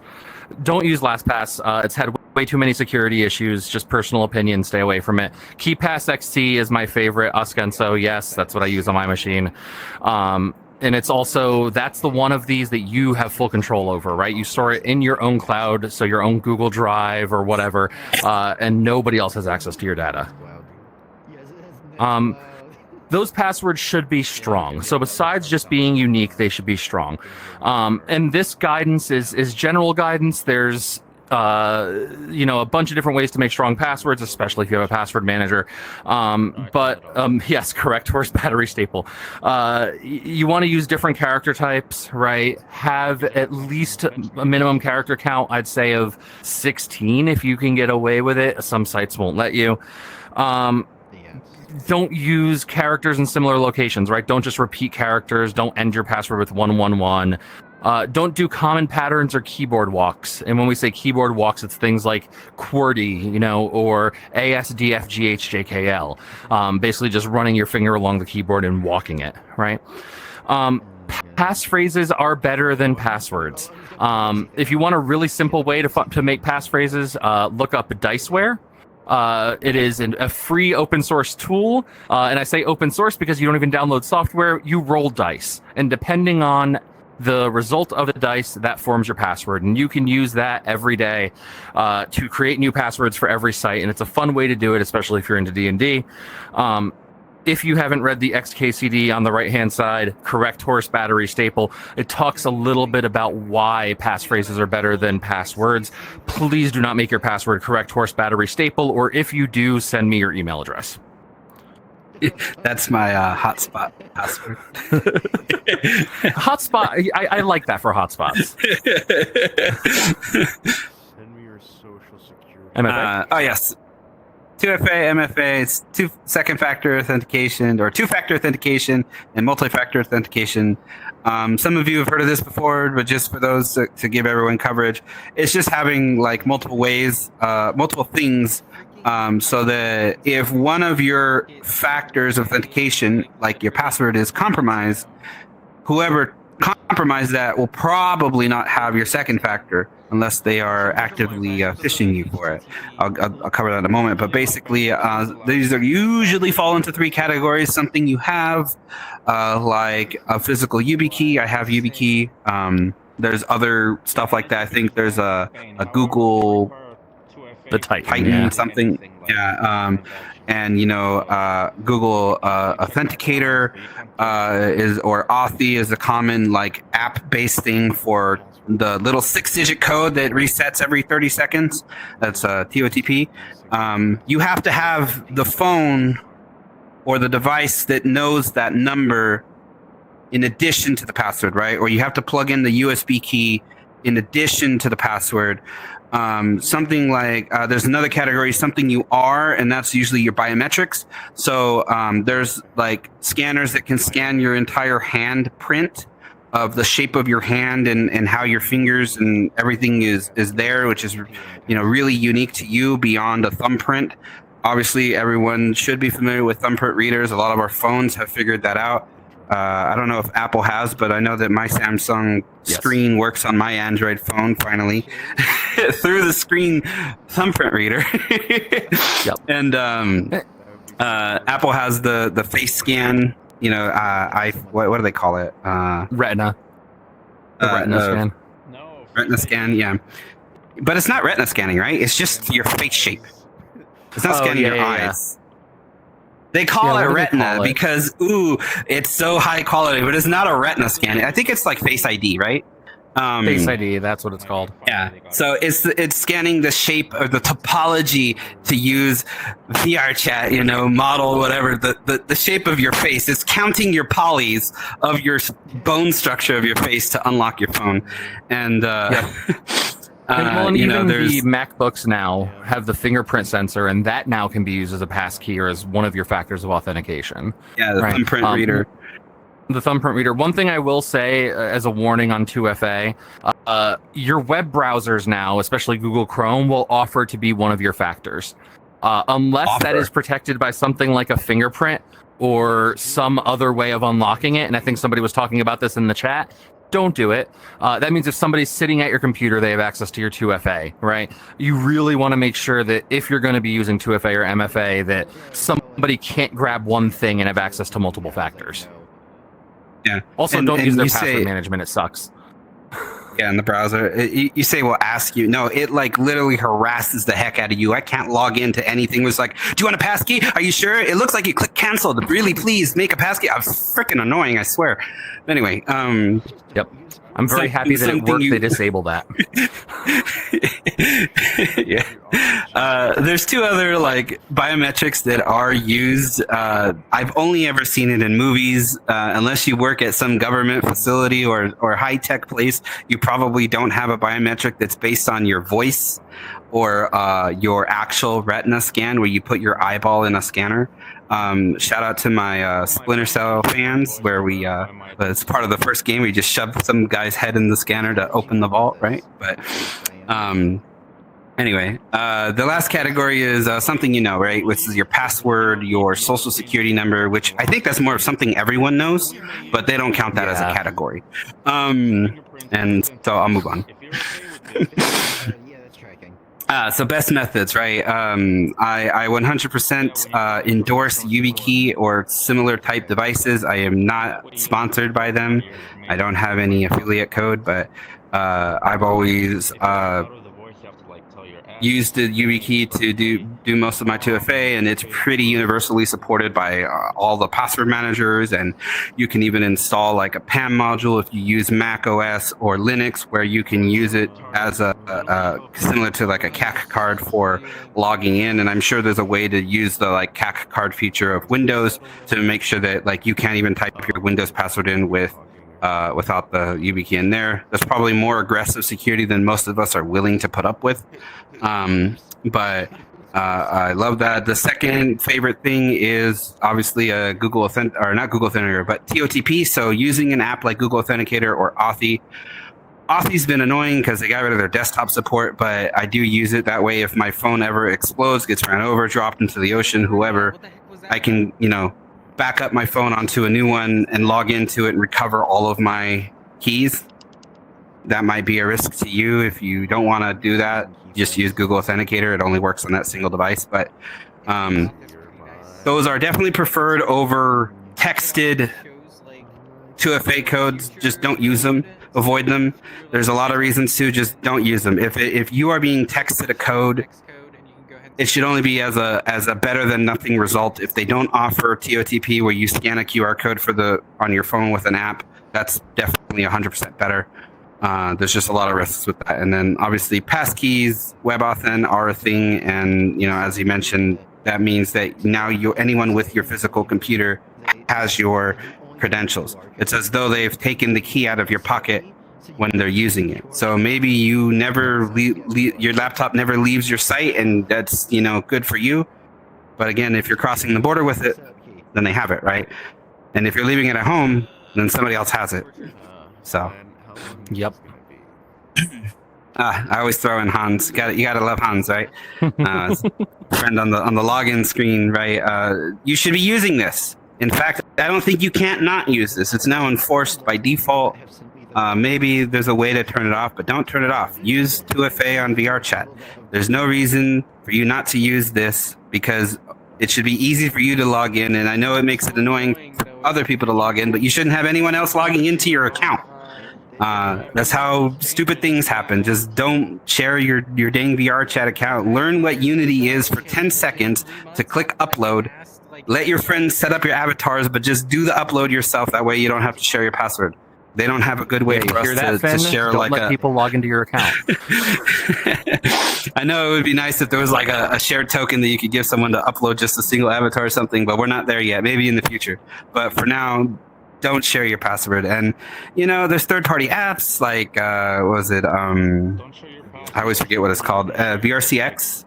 Don't use LastPass. It's had way too many security issues. Just personal opinion, stay away from it. KeePass XT is my favorite. Uskenso, yes, that's what I use on my machine. And it's also, that's the one of these that you have full control over, right? You store it in your own cloud, so your own Google Drive or whatever, and nobody else has access to your data. Those passwords should be strong. So besides just being unique, they should be strong. And this guidance is general guidance. There's a bunch of different ways to make strong passwords, especially if you have a password manager. Yes, correct, horse battery staple. You want to use different character types, right? Have at least a minimum character count, I'd say, of 16 if you can get away with it. Some sites won't let you. Don't use characters in similar locations, right? Don't just repeat characters. Don't end your password with 111. Don't do common patterns or keyboard walks. And when we say keyboard walks, it's things like QWERTY, or ASDFGHJKL. Basically just running your finger along the keyboard and walking it, right? Passphrases are better than passwords. If you want a really simple way to make passphrases, look up Diceware. It is a free open source tool. And I say open source because you don't even download software. You roll dice. And depending on the result of the dice, that forms your password, and you can use that every day to create new passwords for every site, and it's a fun way to do it, especially if you're into D&D. If you haven't read the XKCD on the right-hand side, correct horse battery staple, it talks a little bit about why passphrases are better than passwords. Please do not make your password correct horse battery staple, or if you do, send me your email address. That's my hotspot password. Hotspot, I like that for hotspots. Send me your social security. MFA? Oh, yes. 2FA, MFA, it's two-factor authentication, or two-factor authentication and multi-factor authentication. Some of you have heard of this before, but just for those to give everyone coverage, it's just having like multiple ways, multiple things, so that if one of your factors of authentication, like your password, is compromised, whoever compromised that will probably not have your second factor unless they are actively phishing you for it. I'll cover that in a moment. But basically, these are usually fall into three categories. Something you have, like a physical YubiKey. I have YubiKey. There's other stuff like that. I think there's a Google... The Titan, something. Yeah. And Google Authenticator or Authy is a common like app-based thing for the little 6-digit code that resets every 30 seconds. That's TOTP. You have to have the phone or the device that knows that number in addition to the password, right? Or you have to plug in the USB key in addition to the password. Something like there's another category, something you are, and that's usually your biometrics. So there's like scanners that can scan your entire hand print of the shape of your hand and how your fingers and everything is there, which is really unique to you beyond a thumbprint. Obviously, everyone should be familiar with thumbprint readers. A lot of our phones have figured that out. I don't know if Apple has, but I know that my Samsung screen works on my Android phone finally through the screen thumbprint reader. Yep. And Apple has the face scan. You know, what do they call it? Retina. The retina scan. Retina scan, yeah. But it's not retina scanning, right? It's just your face shape. It's not scanning your eyes. They call it retina because, it's so high quality, but it's not a retina scan. I think it's like Face ID, right? Face ID, that's what it's called. Yeah. So it's scanning the shape or the topology, to use VR chat, model, whatever, the shape of your face. It's counting your polys of your bone structure of your face to unlock your phone. And, and even the MacBooks now have the fingerprint sensor, and that now can be used as a passkey or as one of your factors of authentication. Yeah, the thumbprint reader. The thumbprint reader. One thing I will say as a warning on 2FA, your web browsers now, especially Google Chrome, will offer to be one of your factors. Unless that is protected by something like a fingerprint or some other way of unlocking it. And I think somebody was talking about this in the chat. Don't do it. That means if somebody's sitting at your computer, they have access to your 2FA, right? You really want to make sure that if you're going to be using 2FA or MFA, that somebody can't grab one thing and have access to multiple factors. Yeah. Also, don't use their password management. It sucks. Yeah, in the browser. You say, we'll ask you. No, it like literally harasses the heck out of you. I can't log into anything. It was like, do you want a passkey? Are you sure? It looks like you click cancel. Really, please make a passkey. I'm freaking annoying, I swear. Anyway, yep. I'm very happy that it worked. They disable that. Yeah. There's two other like biometrics that are used. I've only ever seen it in movies. Unless you work at some government facility or high tech place, you probably don't have a biometric that's based on your voice or your actual retina scan, where you put your eyeball in a scanner. Shout out to my Splinter Cell fans, where we it's part of the first game. We just shoved some guy's head in the scanner to open the vault, right? But anyway, the last category is something right? Which is your password, your social security number, which I think that's more of something everyone knows, but they don't count that as a category. And so I'll move on. So best methods, right? I 100% endorse YubiKey or similar type devices. I am not sponsored by them. I don't have any affiliate code, but I've always used the YubiKey to do most of my 2FA, and it's pretty universally supported by all the password managers. And you can even install like a PAM module if you use Mac OS or Linux, where you can use it as a similar to like a CAC card for logging in. And I'm sure there's a way to use the like CAC card feature of Windows to make sure that like you can't even type your Windows password in without the YubiKey in there. That's probably more aggressive security than most of us are willing to put up with. But I love that. The second favorite thing is obviously not Google Authenticator, but TOTP. So using an app like Google Authenticator or Authy. Authy's been annoying because they got rid of their desktop support, but I do use it that way. If my phone ever explodes, gets ran over, dropped into the ocean, whoever, I can, back up my phone onto a new one and log into it and recover all of my keys. That might be a risk to you. If you don't want to do that, just use Google Authenticator. It only works on that single device. But those are definitely preferred over texted 2FA codes. Just don't use them. Avoid them. There's a lot of reasons to. Just don't use them. If you are being texted a code, it should only be as a better than nothing result. If they don't offer TOTP, where you scan a QR code on your phone with an app, that's definitely 100% better. There's just a lot of risks with that. And then obviously passkeys, WebAuthn are a thing. And, as you mentioned, that means that now anyone with your physical computer has your credentials. It's as though they've taken the key out of your pocket when they're using it. So maybe you never your laptop never leaves your site, and that's, good for you. But again, if you're crossing the border with it, then they have it, right? And if you're leaving it at home, then somebody else has it. So, yep. I always throw in Hans. You gotta love Hans, right? Friend on the login screen, right? You should be using this. In fact, I don't think you can't not use this. It's now enforced by default. Maybe there's a way to turn it off, but don't turn it off. Use 2FA on VR chat. There's no reason for you not to use this, because It should be easy for you to log in, and I know it makes it annoying for other people to log in, but you shouldn't have anyone else logging into your account. That's how stupid things happen. Just don't share your dang VR chat account. Learn what Unity is for 10 seconds to click upload. Let your friends set up your avatars, but just do the upload yourself. That way you don't have to share your password. They don't have a good way for us to share don't let people log into your account. I know it would be nice if there was like a shared token that you could give someone to upload just a single avatar or something, but we're not there yet. Maybe in the future. But for now, don't share your password. And there's third-party apps like what was it? I always forget what it's called. VRCX.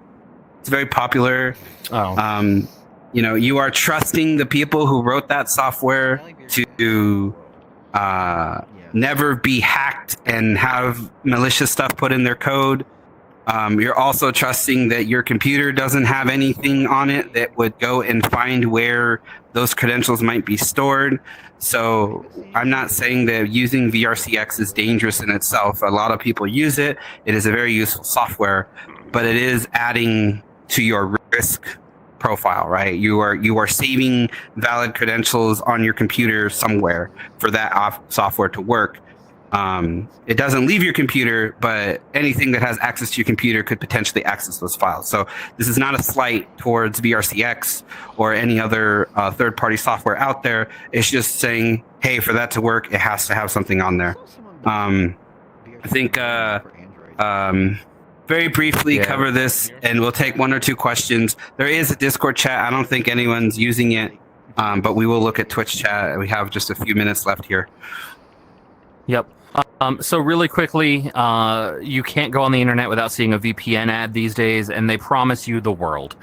It's very popular. Oh. You are trusting the people who wrote that software to never be hacked and have malicious stuff put in their code. You're also trusting that your computer doesn't have anything on it that would go and find where those credentials might be stored. So I'm not saying that using VRCX is dangerous in itself. A lot of people use it. It is a very useful software, but it is adding to your risk profile, right? You are saving valid credentials on your computer somewhere for that software to work. It doesn't leave your computer, but anything that has access to your computer could potentially access those files. So this is not a slight towards VRCX or any other third-party software out there. It's just saying, hey, for that to work, it has to have something on there. I think very briefly cover this, and we'll take one or two questions. There is a Discord chat. I don't think anyone's using it, but we will look at Twitch chat. We have just a few minutes left here. Yep. So really quickly, you can't go on the internet without seeing a VPN ad these days, and they promise you the world.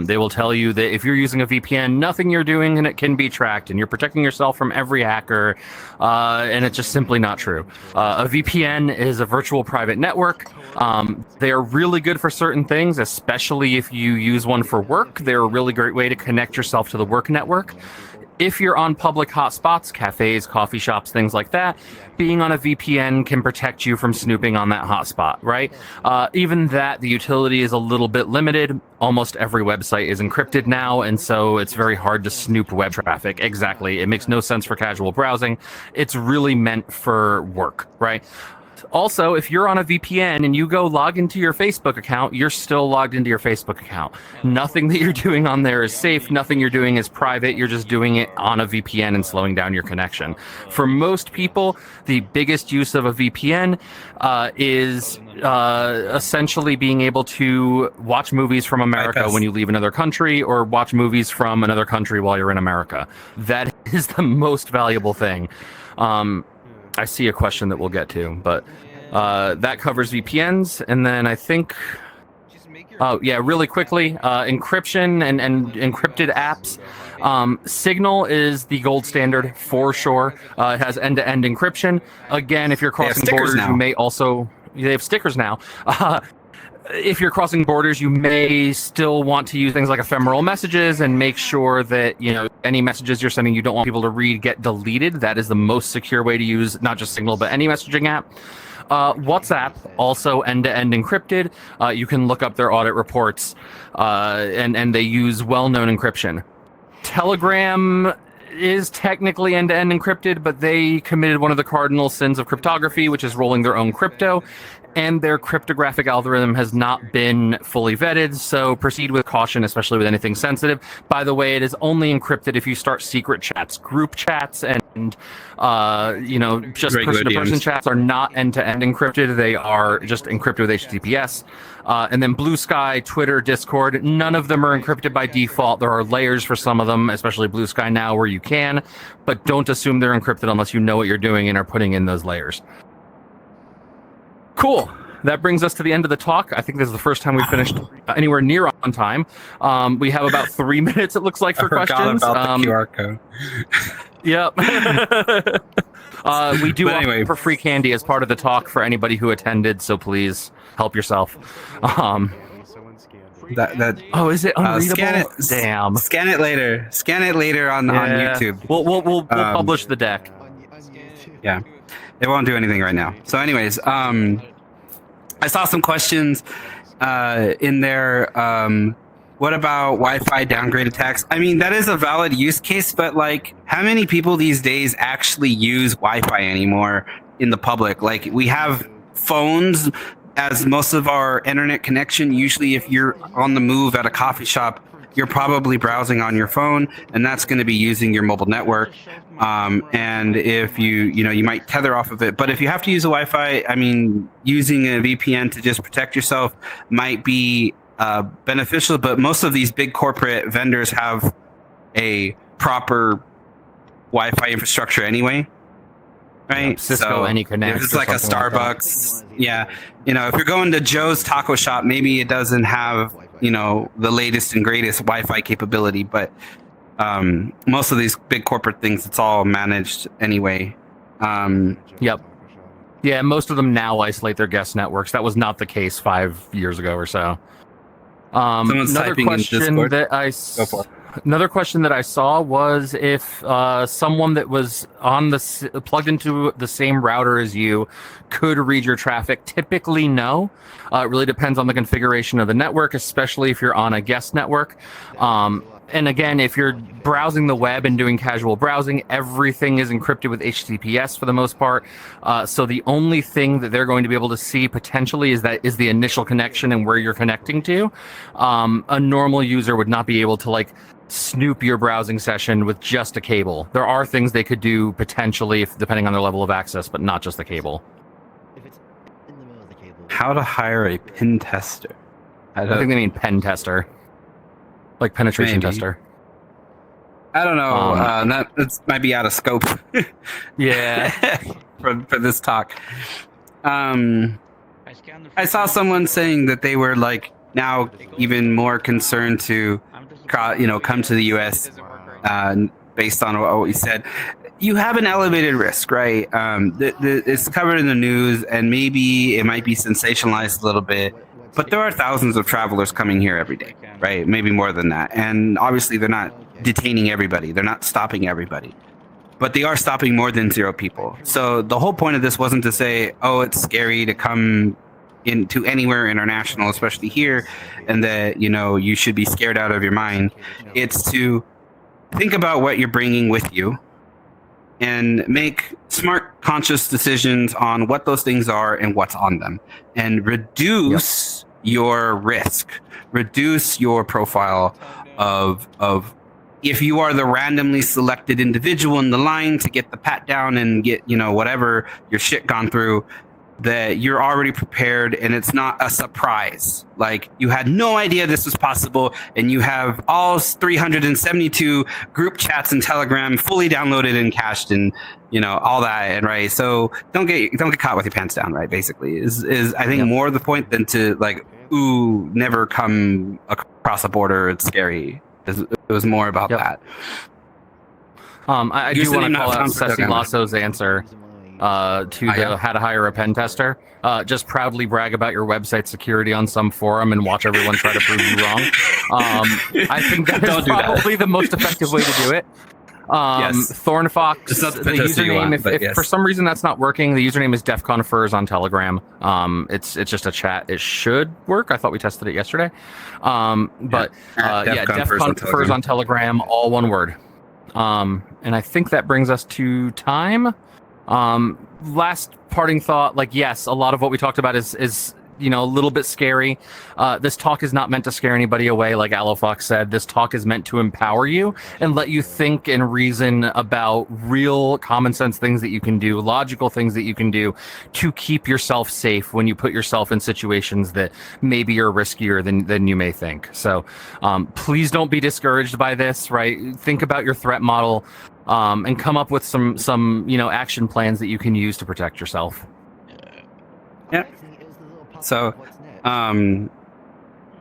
They will tell you that if you're using a VPN, nothing you're doing and it can be tracked, and you're protecting yourself from every hacker, and it's just simply not true. A VPN is a virtual private network. They are really good for certain things, especially if you use one for work. They're a really great way to connect yourself to the work network. If you're on public hotspots, cafes, coffee shops, things like that, being on a VPN can protect you from snooping on that hotspot, right? Even that, the utility is a little bit limited. Almost every website is encrypted now, and so it's very hard to snoop web traffic. Exactly. It makes no sense for casual browsing. It's really meant for work, right? Also, if you're on a VPN and you go log into your Facebook account, you're still logged into your Facebook account. Nothing that you're doing on there is safe. Nothing you're doing is private. You're just doing it on a VPN and slowing down your connection. For most people, the biggest use of a VPN is essentially being able to watch movies from America when you leave another country, or watch movies from another country while you're in America. That is the most valuable thing. I see a question that we'll get to, but that covers VPNs. And then I think, really quickly, encryption and encrypted apps. Signal is the gold standard for sure. It has end-to-end encryption. Again, if you're crossing borders, you may also... They have stickers now. If you're crossing borders, you may still want to use things like ephemeral messages and make sure that, any messages you're sending you don't want people to read get deleted. That is the most secure way to use not just Signal, but any messaging app. WhatsApp, also end-to-end encrypted. You can look up their audit reports, and they use well-known encryption. Telegram is technically end-to-end encrypted, but they committed one of the cardinal sins of cryptography, which is rolling their own crypto. And their cryptographic algorithm has not been fully vetted, so proceed with caution, especially with anything sensitive. By the way, it is only encrypted if you start secret chats. Group chats and just person-to-person chats are not end-to-end encrypted. They are just encrypted with HTTPS. And then Blue Sky, Twitter, Discord, none of them are encrypted by default. There are layers for some of them, especially Blue Sky now, where you can, but don't assume they're encrypted unless you know what you're doing and are putting in those layers. Cool. That brings us to the end of the talk. I think this is the first time we've finished anywhere near on time. We have about 3 minutes, it looks like, for questions. About the QR code. Yep. We do offer for free candy as part of the talk for anybody who attended, so please help yourself. Is it unreadable? Damn. Scan it later. Scan it later on YouTube. We'll publish the deck. Yeah. It won't do anything right now. So anyways, I saw some questions in there. what about Wi-Fi downgrade attacks? I mean, that is a valid use case, but like, how many people these days actually use Wi-Fi anymore in the public? Like, we have phones as most of our internet connection. Usually, if you're on the move at a coffee shop, you're probably browsing on your phone, and that's going to be using your mobile network. And if you might tether off of it. But if you have to use a Wi-Fi, I mean, using a VPN to just protect yourself might be beneficial. But most of these big corporate vendors have a proper Wi-Fi infrastructure anyway. Right, Cisco AnyConnect. If it's like a Starbucks, if you're going to Joe's Taco Shop, maybe it doesn't have the latest and greatest Wi-Fi capability, but most of these big corporate things, it's all managed anyway. Yep. Yeah, most of them now isolate their guest networks. That was not the case 5 years ago or so. Another question that I saw was if someone that was plugged into the same router as you could read your traffic. Typically, no. It really depends on the configuration of the network, especially if you're on a guest network. And again, if you're browsing the web and doing casual browsing, everything is encrypted with HTTPS for the most part. So the only thing that they're going to be able to see potentially is the initial connection and where you're connecting to. A normal user would not be able to snoop your browsing session with just a cable. There are things they could do potentially, depending on their level of access, but not just the cable. How to hire a pen tester? I think they mean pen tester. Like penetration tester. I don't know. That might be out of scope. Yeah. for this talk. I saw someone saying that they were now even more concerned to come to the U.S. Based on what you said. You have an elevated risk, right? It's covered in the news, and maybe it might be sensationalized a little bit. But there are thousands of travelers coming here every day, right? Maybe more than that. And obviously, they're not detaining everybody. They're not stopping everybody. But they are stopping more than 0 people. So the whole point of this wasn't to say, oh, it's scary to come into anywhere international, especially here, and that, you should be scared out of your mind. It's to think about what you're bringing with you and make smart, conscious decisions on what those things are and what's on them, and reduce your risk, reduce your profile of if you are the randomly selected individual in the line to get the pat down and get, whatever your shit gone through, that you're already prepared and it's not a surprise. Like, you had no idea this was possible, and you have all 372 group chats and Telegram fully downloaded and cached, and all that. And right, so don't get caught with your pants down. Right, basically is I think more the point than to never come across a border. It's scary. It was more about that. I do want to call out Ceci Lasso's answer to how to hire a pen tester. Just proudly brag about your website security on some forum and watch everyone try to prove you wrong. I think that is probably the most effective way to do it. Thornfox, the username, if for some reason that's not working, the username is DefConFurs on Telegram. It's just a chat. It should work. I thought we tested it yesterday. DefConFurs on Telegram, all one word. And I think that brings us to time. Last parting thought, yes, a lot of what we talked about is a little bit scary. This talk is not meant to scare anybody away, like Alofox said. This talk is meant to empower you and let you think and reason about real common sense things that you can do, logical things that you can do to keep yourself safe when you put yourself in situations that maybe are riskier than you may think. So please don't be discouraged by this, right? Think about your threat model and come up with some action plans that you can use to protect yourself. Yeah. So,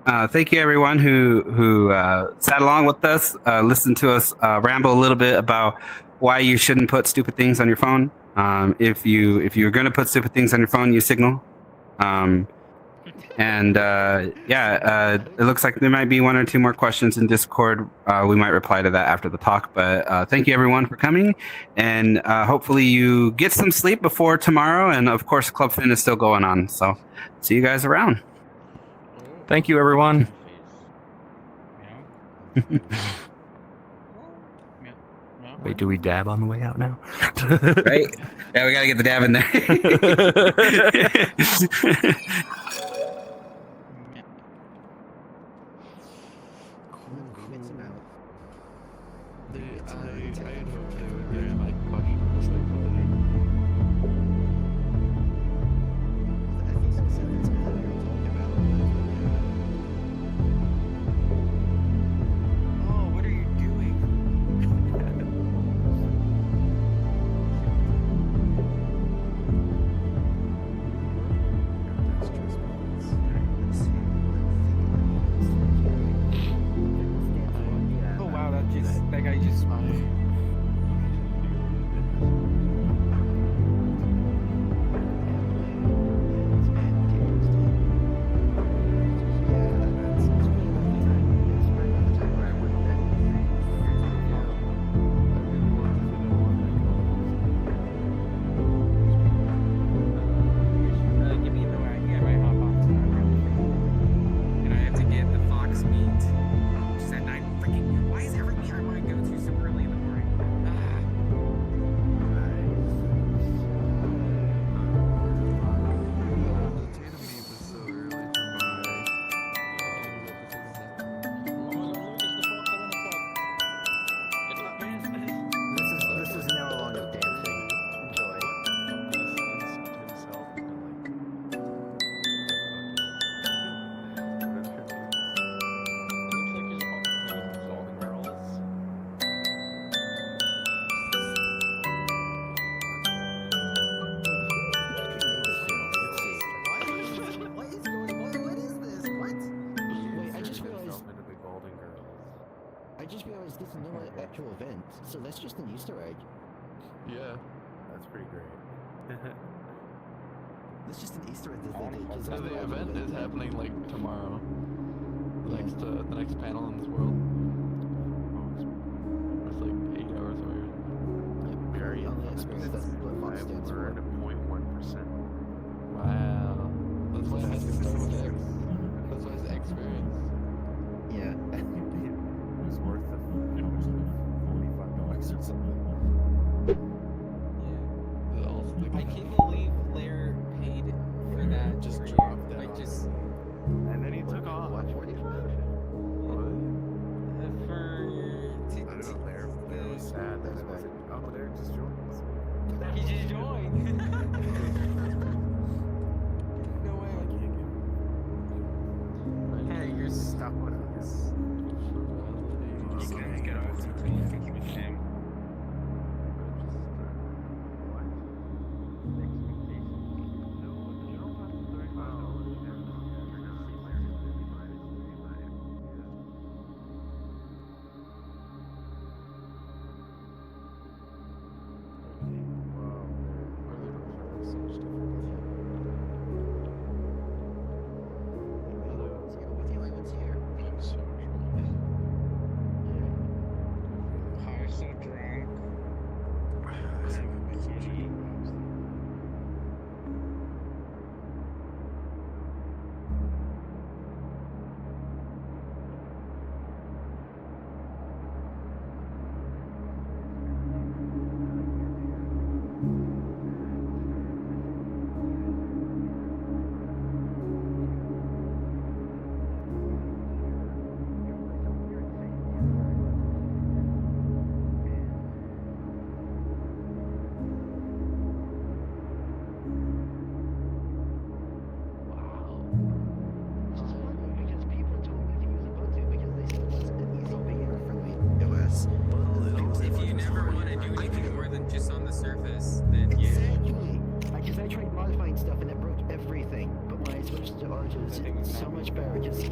thank you everyone who sat along with us, listened to us ramble a little bit about why you shouldn't put stupid things on your phone. If you're going to put stupid things on your phone, use Signal. It looks like there might be 1 or 2 more questions in Discord. We might reply to that after the talk. But thank you everyone for coming, and hopefully you get some sleep before tomorrow. And of course, Club Fin is still going on. So see you guys around. Thank you, everyone. Wait, do we dab on the way out now? Right? Yeah, we gotta get the dab in there. I had hoped they would get my question psychology. Oh, what are you doing? Oh wow, that guy just. Give me the right hop on and I have to get the fox meat. Which is at 9 freaking. Why is every meat I want to go to so early in the morning? This is an hour long of dancing. Enjoy. I just realized this is not an actual event, so that's just an Easter egg. Yeah. That's pretty great. That's just an Easter egg that they did. So the event is happening like tomorrow. The next panel in this world. It's like 8 hours away. Very On the experience, that's what Fox stands for. 0.1%. Wow. That's why it has to start with X. That's why it's experience. Yeah. It was worth the $45 or something. I can't believe Blair paid for that. Just for you. dropped that Like on just And then he took off. What? What do you for. I don't know, Blair was sad that it wasn't. Oh, Blair just joined us. He just joined. No way. Hey, you're stuck with us. You can get off the phone with him. I'm so drunk. Because people told me he was about to, because they said it was an easy beginner friendly OS. If you never want to do anything more than just on the surface, then yeah. Exactly. Because I tried modifying stuff and it broke everything. But when I switched to Arches, it's so much better. Because